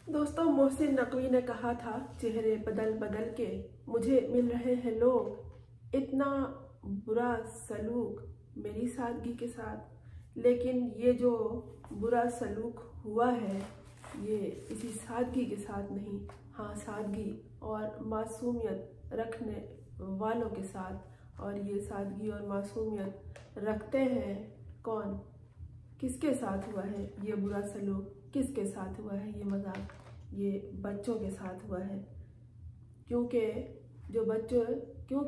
दोस्तों, मोहसिन नकवी ने कहा था, चेहरे बदल बदल के मुझे मिल रहे हैं लोग, इतना बुरा सलूक मेरी सादगी के साथ। लेकिन ये जो बुरा सलूक हुआ है ये इसी सादगी के साथ नहीं, हाँ, सादगी और मासूमियत रखने वालों के साथ। और ये सादगी और मासूमियत रखते हैं कौन, किसके साथ हुआ है ये बुरा सलूक, किसके साथ हुआ है ये मजाक? ये बच्चों के साथ हुआ है। क्योंकि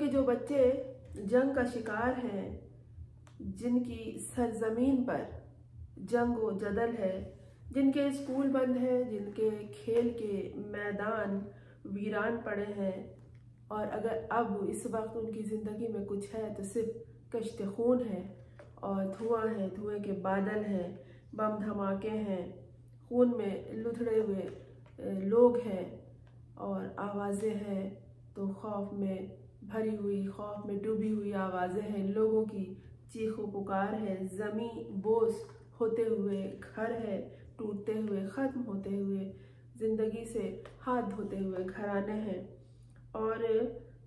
जो बच्चे जंग का शिकार हैं, जिनकी सरजमीन पर जंग व जदल है, जिनके स्कूल बंद हैं, जिनके खेल के मैदान वीरान पड़े हैं, और अगर अब इस वक्त उनकी ज़िंदगी में कुछ है तो सिर्फ कश्त खून है और धुआं है, धुएं के बादल हैं, बम धमाके हैं, खून में लुथड़े हुए लोग हैं और आवाज़ें हैं तो खौफ में भरी हुई, खौफ में डूबी हुई आवाज़ें हैं, लोगों की चीखो पुकार है, ज़मीं बोस होते हुए घर है, टूटते हुए, ख़त्म होते हुए, ज़िंदगी से हाथ धोते हुए घराने हैं। और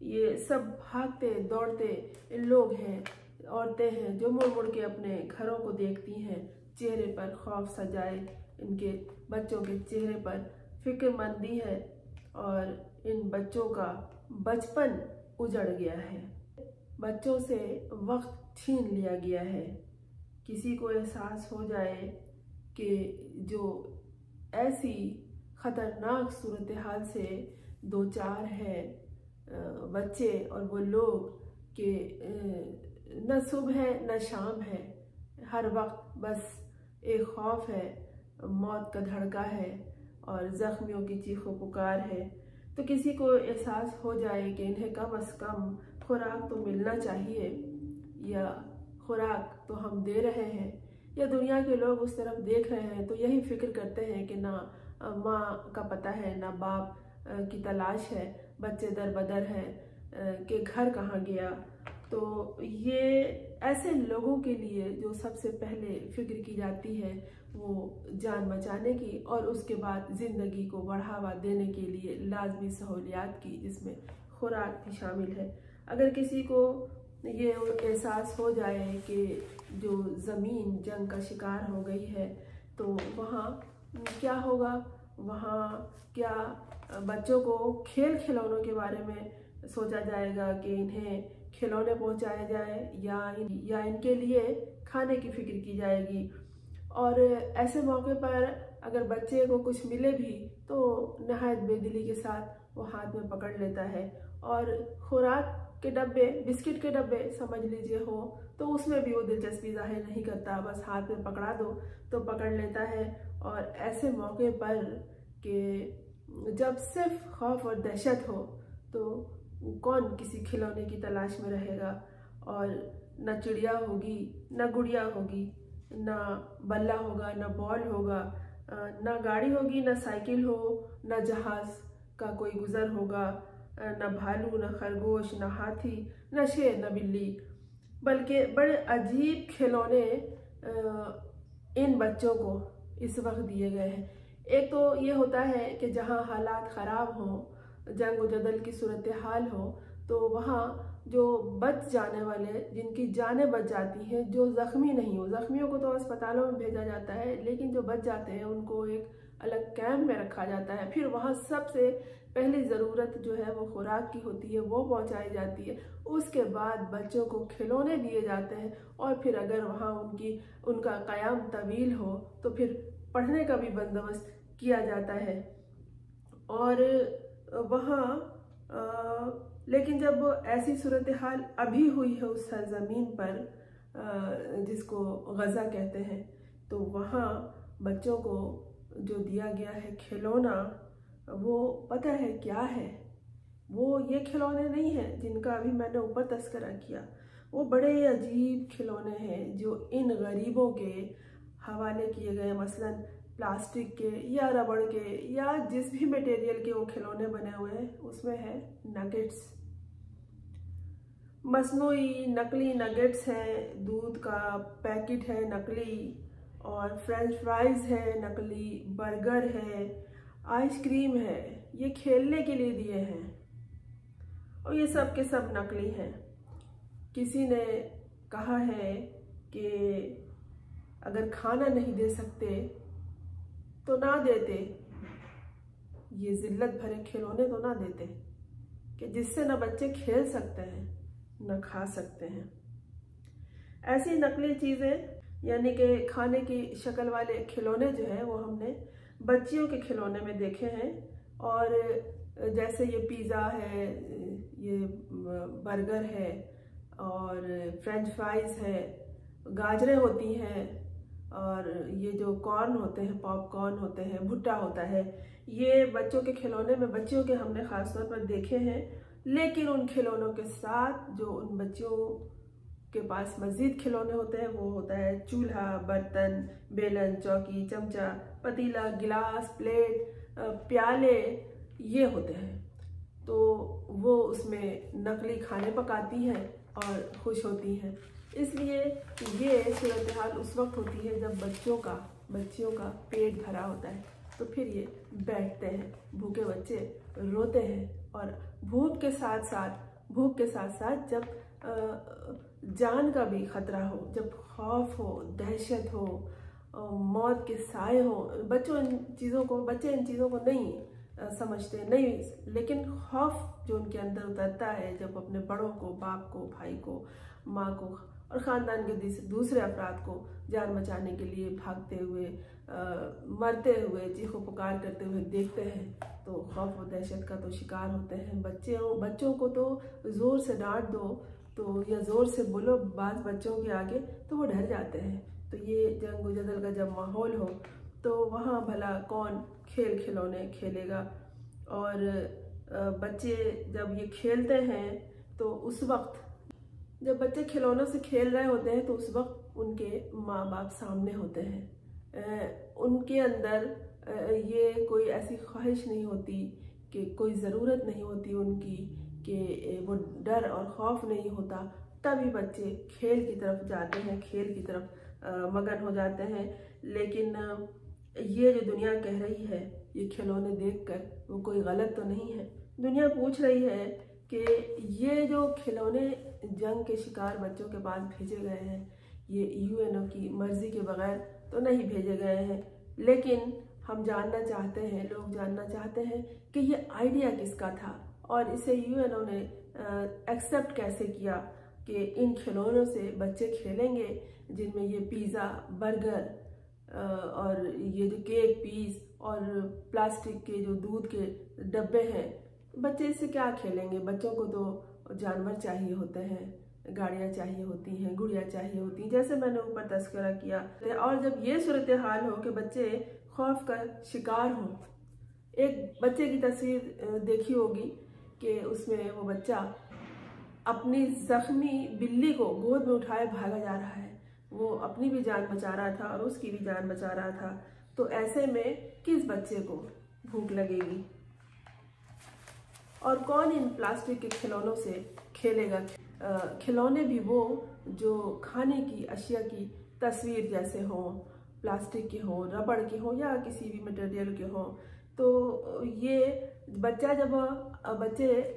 ये सब भागते दौड़ते लोग हैं, औरतें हैं जो मुड़ मुड़ के अपने घरों को देखती हैं, चेहरे पर खौफ सजाए, इनके बच्चों के चेहरे पर फिक्रमंदी है और इन बच्चों का बचपन उजड़ गया है, बच्चों से वक्त छीन लिया गया है। किसी को एहसास हो जाए कि जो ऐसी ख़तरनाक सूरत हाल से दो चार है बच्चे और वो लोग कि न सुबह है न शाम है, हर वक्त बस एक खौफ है, मौत का धड़का है और ज़ख्मियों की चीखो पुकार है, तो किसी को एहसास हो जाए कि इन्हें कम से कम खुराक तो मिलना चाहिए, या खुराक तो हम दे रहे हैं, या दुनिया के लोग उस तरफ देख रहे हैं तो यही फिक्र करते हैं कि ना माँ का पता है ना बाप की तलाश है, बच्चे दर बदर हैं कि घर कहाँ गया। तो ये ऐसे लोगों के लिए जो सबसे पहले फिक्र की जाती है वो जान बचाने की, और उसके बाद ज़िंदगी को बढ़ावा देने के लिए लाजमी सहूलियात की, जिसमें खुराक भी शामिल है। अगर किसी को ये एहसास हो जाए कि जो ज़मीन जंग का शिकार हो गई है तो वहाँ क्या होगा, वहाँ क्या बच्चों को खेल खिलौनों के बारे में सोचा जाएगा कि इन्हें खिलौने पहुंचाए जाए, या इनके लिए खाने की फिक्र की जाएगी। और ऐसे मौके पर अगर बच्चे को कुछ मिले भी तो नहायत बेदिली के साथ वो हाथ में पकड़ लेता है, और खुराक के डब्बे, बिस्किट के डब्बे समझ लीजिए हो तो उसमें भी वो दिलचस्पी जाहिर नहीं करता, बस हाथ में पकड़ा दो तो पकड़ लेता है। और ऐसे मौके पर कि जब सिर्फ खौफ और दहशत हो तो कौन किसी खिलौने की तलाश में रहेगा, और न चिड़िया होगी, न गुड़िया होगी, ना बल्ला होगा, ना बॉल होगा, ना गाड़ी होगी, ना साइकिल हो, ना जहाज का कोई गुजर होगा, ना भालू, ना खरगोश, ना हाथी, ना शेर, ना बिल्ली, बल्कि बड़े अजीब खिलौने इन बच्चों को इस वक्त दिए गए हैं। एक तो ये होता है कि जहाँ हालात ख़राब हों, जंग व जदल की सूरत हाल हो, तो वहाँ जो बच जाने वाले, जिनकी जानें बच जाती हैं, जो ज़ख्मी नहीं हो, ज़ख्मियों को तो अस्पतालों में भेजा जाता है, लेकिन जो बच जाते हैं उनको एक अलग कैंप में रखा जाता है। फिर वहाँ सबसे पहली ज़रूरत जो है वो खुराक की होती है, वो पहुँचाई जाती है। उसके बाद बच्चों को खिलौने दिए जाते हैं, और फिर अगर वहाँ उनका क़याम तवील हो तो फिर पढ़ने का भी बंदोबस्त किया जाता है। और वहाँ लेकिन जब ऐसी सूरत हाल अभी हुई है उस सरजमीन पर जिसको गज़ा कहते हैं, तो वहाँ बच्चों को जो दिया गया है खिलौना, वो पता है क्या है? वो ये खिलौने नहीं हैं जिनका अभी मैंने ऊपर तस्करा किया, वो बड़े अजीब खिलौने हैं जो इन गरीबों के हवाले किए गए, मसलन प्लास्टिक के या रबड़ के या जिस भी मटेरियल के वो खिलौने बने हुए हैं, उसमें है नगेट्स, मसनूई नकली नगेट्स हैं, दूध का पैकेट है नकली, और फ्रेंच फ्राइज है नकली, बर्गर है, आइसक्रीम है, ये खेलने के लिए दिए हैं और ये सब के सब नकली हैं। किसी ने कहा है कि अगर खाना नहीं दे सकते तो ना देते, ये जिल्लत भरे खिलौने तो ना देते कि जिससे ना बच्चे खेल सकते हैं ना खा सकते हैं। ऐसी नकली चीज़ें यानी कि खाने की शक्ल वाले खिलौने जो है वो हमने बच्चियों के खिलौने में देखे हैं। और जैसे ये पिज़्ज़ा है, ये बर्गर है और फ्रेंच फ्राइज़ है, गाजरें होती हैं और ये जो कॉर्न होते हैं, पॉपकॉर्न होते हैं, भुट्टा होता है, ये बच्चों के खिलौने में बच्चियों के हमने ख़ास तौर पर देखे हैं। लेकिन उन खिलौनों के साथ जो उन बच्चियों के पास मज़ीद खिलौने होते हैं वो होता है चूल्हा, बर्तन, बेलन, चौकी, चमचा, पतीला, गिलास, प्लेट, प्याले, ये होते हैं। तो वो उसमें नकली खाने पकाती हैं और खुश होती हैं। इसलिए ये सूरत हाल उस वक्त होती है जब बच्चियों का पेट भरा होता है, तो फिर ये बैठते हैं, भूखे बच्चे रोते हैं। और भूख के साथ साथ जब जान का भी खतरा हो, जब खौफ हो, दहशत हो, मौत के साए हो, बच्चे इन चीज़ों को नहीं समझते नहीं, लेकिन खौफ जो उनके अंदर उतरता है जब अपने बड़ों को, बाप को, भाई को, माँ को और ख़ानदान के दूसरे अफराद को जान बचाने के लिए भागते हुए, मरते हुए, चीखों पुकार करते हुए देखते हैं, तो खौफ और दहशत का तो शिकार होते हैं। बच्चों को तो ज़ोर से डांट दो तो या ज़ोर से बोलो बाज़ बच्चों के आगे तो वो डर जाते हैं। तो ये जंग जदल का जब माहौल हो तो वहाँ भला कौन खिलौने खेलेगा। और बच्चे जब ये खेलते हैं तो उस वक्त जब बच्चे खिलौनों से खेल रहे होते हैं तो उस वक्त उनके माँ बाप सामने होते हैं। उनके अंदर ये कोई ऐसी ख्वाहिश नहीं होती कि कोई ज़रूरत नहीं होती उनकी कि वो डर और खौफ नहीं होता, तभी बच्चे खेल की तरफ जाते हैं, खेल की तरफ मगन हो जाते हैं। लेकिन ये जो दुनिया कह रही है ये खिलौने देखकर वो कोई गलत तो नहीं है। दुनिया पूछ रही है कि ये जो खिलौने जंग के शिकार बच्चों के पास भेजे गए हैं ये यूएनओ की मर्जी के बगैर तो नहीं भेजे गए हैं, लेकिन हम जानना चाहते हैं, लोग जानना चाहते हैं कि ये आइडिया किसका था और इसे यूएनओ ने एक्सेप्ट कैसे किया कि इन खिलौनों से बच्चे खेलेंगे जिनमें ये पिज़्ज़ा, बर्गर और ये जो केक पीस और प्लास्टिक के जो दूध के डब्बे हैं, बच्चे इससे क्या खेलेंगे। बच्चों को तो जानवर चाहिए होते हैं, गाड़ियाँ चाहिए होती हैं, गुड़िया चाहिए होती हैं, जैसे मैंने ऊपर तस्करा किया। और जब ये सूरत हाल हो कि बच्चे खौफ का शिकार हों, एक बच्चे की तस्वीर देखी होगी कि उसमें वो बच्चा अपनी जख्मी बिल्ली को गोद में उठाए भागा जा रहा है, वो अपनी भी जान बचा रहा था और उसकी भी जान बचा रहा था। तो ऐसे में किस बच्चे को भूख लगेगी और कौन इन प्लास्टिक के खिलौनों से खेलेगा। खिलौने भी वो जो खाने की अशिया की तस्वीर जैसे हों, प्लास्टिक के हों, रबड़ के हों या किसी भी मटेरियल के हों। तो ये बच्चे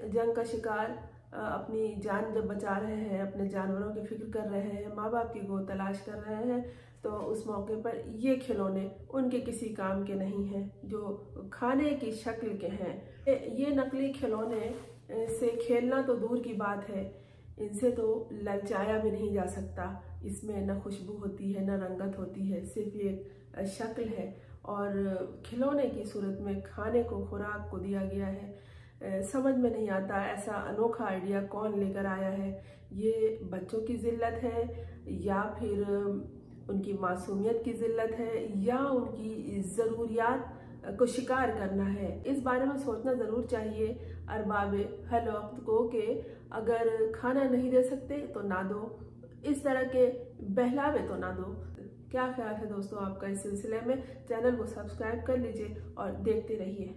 जंग का शिकार अपनी जान जब बचा रहे हैं, अपने जानवरों की फिक्र कर रहे हैं, माँ बाप की गोद तलाश कर रहे हैं, तो उस मौके पर ये खिलौने उनके किसी काम के नहीं हैं, जो खाने की शक्ल के हैं। ये नकली खिलौने से खेलना तो दूर की बात है, इनसे तो ललचाया भी नहीं जा सकता। इसमें न खुशबू होती है, न रंगत होती है, सिर्फ ये शक्ल है और खिलौने की सूरत में खाने को, खुराक को दिया गया है। समझ में नहीं आता ऐसा अनोखा आइडिया कौन लेकर आया है। ये बच्चों की जिल्लत है या फिर उनकी मासूमियत की जिल्लत है या उनकी ज़रूरियात को शिकार करना है। इस बारे में सोचना ज़रूर चाहिए अरबाब हल वक्त को कि अगर खाना नहीं दे सकते तो ना दो, इस तरह के बहलावे तो ना दो। क्या ख्याल है दोस्तों आपका इस सिलसिले में? चैनल को सब्सक्राइब कर लीजिए और देखते रहिए।